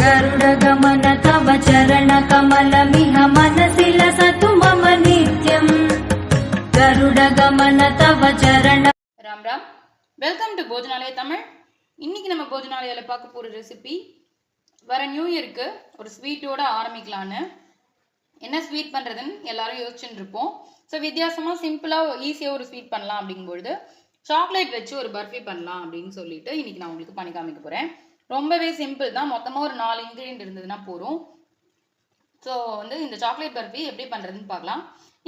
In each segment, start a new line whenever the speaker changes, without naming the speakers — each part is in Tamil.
गरुडगमन तव चरणकमलमिह मनसि लसतु मम नित्यम् गरुडगमन तव चरण
राम राम वेलकम टू भोजनालय तमिल இன்னைக்கு நம்ம போஜனாலயால பார்க்க போற ரெசிபி வர நியூ இயருக்கு ஒரு ஸ்வீட்டோட ஆரம்பிக்கலாம்னு என்ன ஸ்வீட் பண்றதுன்னு எல்லாரும் யோசிச்சுட்டு இருப்போம் சோ வித்தியாசமா சிம்பிளா ஈஸியா ஒரு ஸ்வீட் பண்ணலாம் அப்படிங்கும்போது சாக்லேட் வச்சு ஒரு பர்ஃபி பண்ணலாம் அப்படின்னு சொல்லிட்டு இன்னைக்கு நான் உங்களுக்கு பண்ணி காமிக்க போறேன் ரொம்பவே சிம்பிள் தான் மொத்தமா ஒரு 4 இன்கிரிடியன்ட் இருந்ததுன்னா போதும் சோ வந்து இந்த சாக்லேட் பர்ஃபி எப்படி பண்றதுன்னு பார்க்கலாம்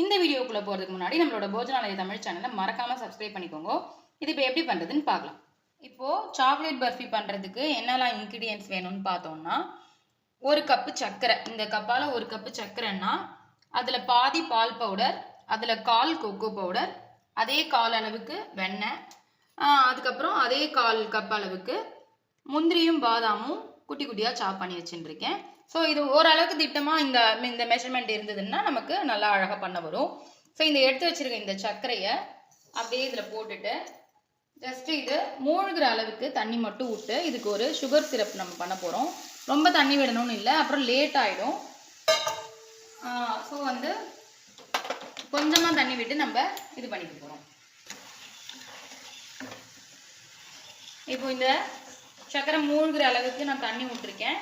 இந்த வீடியோக்குள்ள போறதுக்கு முன்னாடி நம்மளோட போஜனாலய தமிழ் சேனலை மறக்காம சப்ஸ்கிரைப் பண்ணிக்கோங்க இது இப்போ எப்படி பண்றதுன்னு பார்க்கலாம் இப்போ சாக்லேட் பர்ஃபி பண்றதுக்கு என்னெல்லாம் இன்கிரிடியன்ட்ஸ் வேணும்னு பார்த்தோம்னா ஒரு கப் சர்க்கரை இந்த கப்பால ஒரு கப் சர்க்கரைன்னா அதுல பாதி பால் பவுடர் அதுல 1/4 கோகோ பவுடர் அதே 1/4 அளவுக்கு வெண்ணெய் அதுக்கப்புறம் அதே 1/4 கப் அளவுக்கு முந்திரியும் பாதாமும் குட்டி குட்டியா சாப் பண்ணி வச்சுருக்கேன் ஸோ இது ஓரளவுக்கு திட்டமா இந்த மெஷர்மெண்ட் இருந்ததுன்னா நமக்கு நல்லா அழகா பண்ண வரும் ஸோ இந்த எடுத்து வச்சிருக்க இந்த சர்க்கரையை அப்படியே இதுல போட்டுட்டு ஜஸ்ட் இது மூழ்கிற அளவுக்கு தண்ணி மட்டும் விட்டு இதுக்கு ஒரு சுகர் சிரப் நம்ம பண்ண போறோம் ரொம்ப தண்ணி விடணும்னு இல்லை அப்புறம் லேட் ஆயிடும் ஸோ வந்து கொஞ்சமா தண்ணி விட்டு நம்ம இது பண்ணிக்க போறோம் இப்போ இந்த சக்கரை மூழ்கிற அளவுக்கு நான் தண்ணி விட்டுருக்கேன்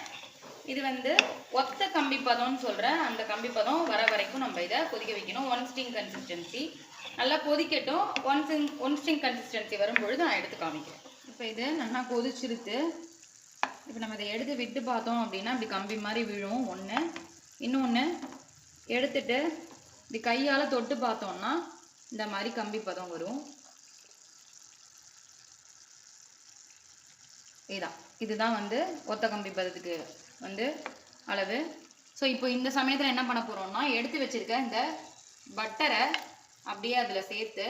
இது வந்து ஒத்த கம்பி பதம்னு சொல்றேன் அந்த கம்பி பதம் வர வரைக்கும் நம்ம இதை கொதிக்க வைக்கணும் 1 ஸ்டிங் கன்சிஸ்டன்சி நல்லா கொதிக்கட்டும் 1 ஸ்டிங் கன்சிஸ்டன்சி வரும்பொழுது நான் எடுத்து காமிக்கிறேன் இப்போ இது நல்லா கொதிச்சிருத்து இப்போ நம்ம இதை எடுத்து விட்டு பார்த்தோம் அப்படின்னா இப்படி கம்பி மாதிரி விழும் ஒன்று இன்னொன்று எடுத்துட்டு இப்படி கையால் தொட்டு பார்த்தோம்னா இந்த மாதிரி கம்பி பதம் வரும் இதுதான் வந்து ஒத்த கம்பி பதத்துக்கு வந்து அளவு ஸோ இப்போ இந்த சமயத்தில் என்ன பண்ண போகிறோம்னா எடுத்து வச்சிருக்க இந்த பட்டரை அப்படியே அதில் சேர்த்து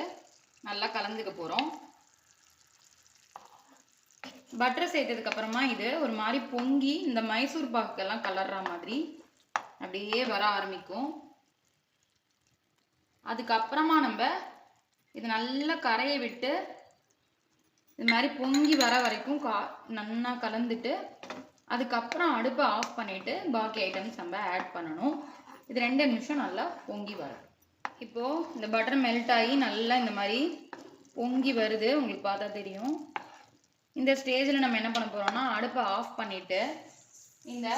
நல்லா கலந்துக்க போகிறோம் பட்டரை சேர்த்ததுக்கு அப்புறமா இது ஒரு மாதிரி பொங்கி இந்த மைசூர் பாக்கெல்லாம் கலர்ற மாதிரி அப்படியே வர ஆரம்பிக்கும் அதுக்கப்புறமா நம்ம இது நல்லா கரையை விட்டு இது மாதிரி பொங்கி வர வரைக்கும் நல்லா கலந்துட்டு அதுக்கப்புறம் அடுப்பை ஆஃப் பண்ணிட்டு பாக்கி ஐட்டம்ஸ் நம்ம ஆட் பண்ணணும் இது 2 நிமிஷம் நல்லா பொங்கி வரும் இப்போ இந்த பட்டர் மெல்ட் ஆகி நல்லா இந்த மாதிரி பொங்கி வருது உங்களுக்கு பார்த்தா தெரியும் இந்த ஸ்டேஜில் நம்ம என்ன பண்ண போறோம்னா அடுப்பை ஆஃப் பண்ணிட்டு இந்த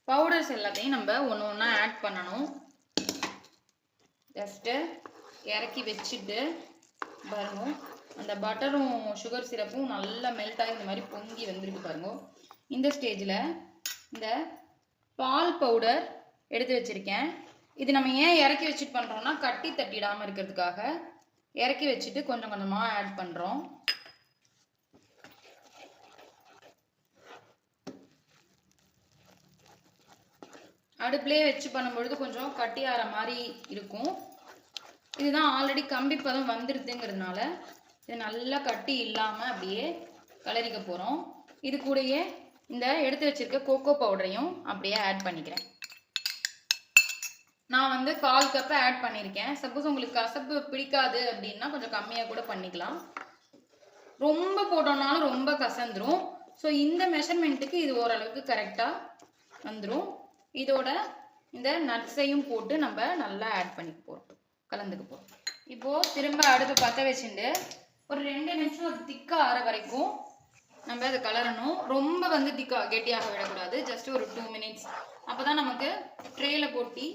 பவுடர்ஸ் எல்லாத்தையும் நம்ம ஒன்று ஒன்றா ஆட் பண்ணணும் ஜஸ்ட்டு இறக்கி வச்சுட்டு பாருங்க அந்த பட்டரும் சுகர் சிரப்பும் நல்லா மெல்ட் ஆகி இந்த மாதிரி பொங்கி வந்திருக்கு பாருங்க இந்த ஸ்டேஜில் இந்த பால் பவுடர் எடுத்து வச்சிருக்கேன் இது நம்ம ஏன் இறக்கி வச்சுட்டு பண்ணுறோம்னா கட்டி தட்டிடாமல் இருக்கிறதுக்காக இறக்கி வச்சுட்டு கொஞ்சம் கொஞ்சமாக ஆட் பண்ணுறோம் அடுப்புலேயே வச்சு பண்ணும்பொழுது கொஞ்சம் கட்டி ஆற மாதிரி இருக்கும் இதுதான் ஆல்ரெடி கம்பி பதம் வந்துடுதுங்கிறதுனால இது நல்லா கட்டி இல்லாமல் அப்படியே கலரிக்க போகிறோம் இது கூடயே இந்த எடுத்து வச்சிருக்க கோகோ பவுடரையும் அப்படியே ஆட் பண்ணிக்கிறேன் நான் வந்து 1/4 கப் ஆட் பண்ணியிருக்கேன் சப்போஸ் உங்களுக்கு கசப்பு பிடிக்காது அப்படின்னா கொஞ்சம் கம்மியாக கூட பண்ணிக்கலாம் ரொம்ப போட்டோம்னாலும் ரொம்ப கசந்துரும் ஸோ இந்த மெஷர்மெண்ட்டுக்கு இது ஓரளவுக்கு கரெக்டாக வந்துடும் இதோட இந்த நட்ஸையும் போட்டு நம்ம நல்லா ஆட் பண்ணிக்க போகிறோம் கலந்துக்க போகிறோம் இப்போது திரும்ப அடுப்பு பற்ற வச்சுட்டு ஒரு 2 நிமிஷம் அது திக்காக ஆற வரைக்கும் நம்ம அதை கலரணும் ரொம்ப வந்து கெட்டியாக விடக்கூடாது ஜஸ்ட் ஒரு 2 மினிட்ஸ் அப்போ தான் நமக்கு ட்ரேயில் கொட்டி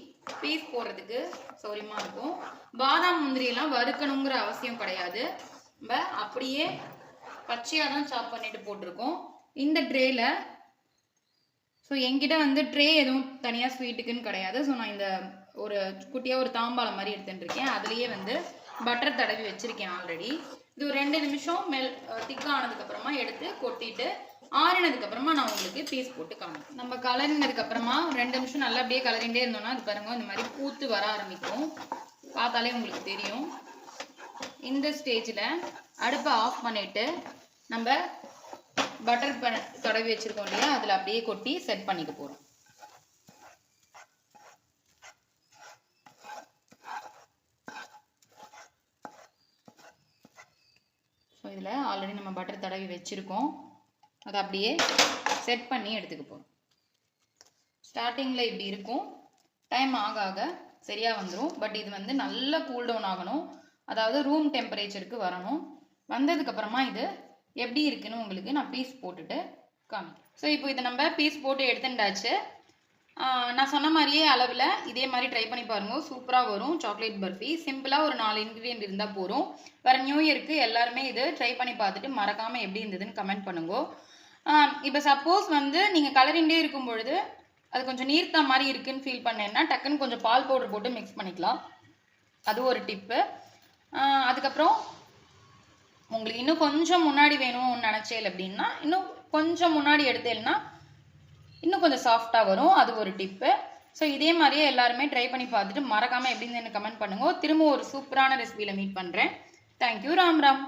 பீஸ் போடுறதுக்கு சௌரியமாக இருக்கும் பாதாம் முந்திரியெல்லாம் வறுக்கணுங்கிற அவசியம் கிடையாது நம்ம அப்படியே பச்சையாக தான் சாப் பண்ணிட்டு போட்டிருக்கோம் இந்த ட்ரேயில் ஸோ என்கிட்ட வந்து ட்ரே எதுவும் தனியாக ஸ்வீட்டுக்குன்னு கிடையாது ஸோ நான் இந்த ஒரு குட்டியாக ஒரு தாம்பாளம் மாதிரி எடுத்துட்டு இருக்கேன் அதுலேயே வந்து பட்டர் தடவி வச்சுருக்கேன் ஆல்ரெடி இது ஒரு 2 நிமிஷம் திக்கானதுக்கப்புறமா எடுத்து கொட்டிட்டு ஆறினதுக்கப்புறமா நான் உங்களுக்கு பீஸ் போட்டு காமிப்பேன் நம்ம கலரினதுக்கப்புறமா 2 நிமிஷம் நல்லா அப்படியே கலரிண்டே இருந்தோம்னா அது பாருங்க இந்த மாதிரி பூத்து வர ஆரம்பிக்கும் பார்த்தாலே உங்களுக்கு தெரியும் இந்த ஸ்டேஜில் அடுப்பை ஆஃப் பண்ணிவிட்டு நம்ம பட்டர் தடவி வச்சுருக்கோம் இல்லையா அதில் அப்படியே கொட்டி செட் பண்ணிக்க போகிறோம் ஸோ இதில் ஆல்ரெடி நம்ம பட்டர் தடவி வச்சுருக்கோம் அதை அப்படியே செட் பண்ணி எடுத்துக்க போகிறோம் ஸ்டார்டிங்கில் இப்படி இருக்கும், டைம் ஆக ஆக சரியாக வந்துடும். பட் இது வந்து நல்லா கூல் டவுன் ஆகணும், அதாவது ரூம் டெம்பரேச்சருக்கு வரணும். வந்ததுக்கப்புறமா இது எப்படி இருக்குன்னு உங்களுக்கு நான் பீஸ் போட்டுட்டு காமிக்கிறேன். ஸோ இப்போ இதை நம்ம பீஸ் போட்டு எடுத்துட்டாச்சு. நான் சொன்ன மாதிரியே அளவில் இதே மாதிரி ட்ரை பண்ணி பாருங்க, சூப்பராக வரும் சாக்லேட் பர்ஃபி. சிம்பிளாக ஒரு 4 இன்க்ரீடியன்ட் இருந்தால் போதும். வர நியூ இயருக்கு எல்லாருமே இது ட்ரை பண்ணி பார்த்துட்டு மறக்காமல் எப்படி இருந்ததுன்னு கமெண்ட் பண்ணுங்க. இப்போ சப்போஸ் வந்து நீங்கள் கலரிண்டே இருக்கும் பொழுது அது கொஞ்சம் நீர்த்தா மாதிரி இருக்குன்னு ஃபீல் பண்ணேன்னா டக்குன்னு கொஞ்சம் பால் பவுடர் போட்டு மிக்ஸ் பண்ணிக்கலாம், அது ஒரு டிப்பு. அதுக்கப்புறம் உங்களுக்கு இன்னும் கொஞ்சம் முன்னாடி வேணும்னு நினச்சேன் அப்படின்னா இன்னும் கொஞ்சம் முன்னாடி எடுத்தேன்னா இன்னும் கொஞ்சம் சாஃப்டாக வரும், அது ஒரு டிப்பு. ஸோ இதே மாதிரியே எல்லாருமே ட்ரை பண்ணி பார்த்துட்டு மறக்காமல் எப்படின்னு கமெண்ட் பண்ணுங்க. திரும்ப ஒரு சூப்பரான ரெசிபியில் மீட் பண்ணுறேன். தேங்க்யூ. ராம் ராம்.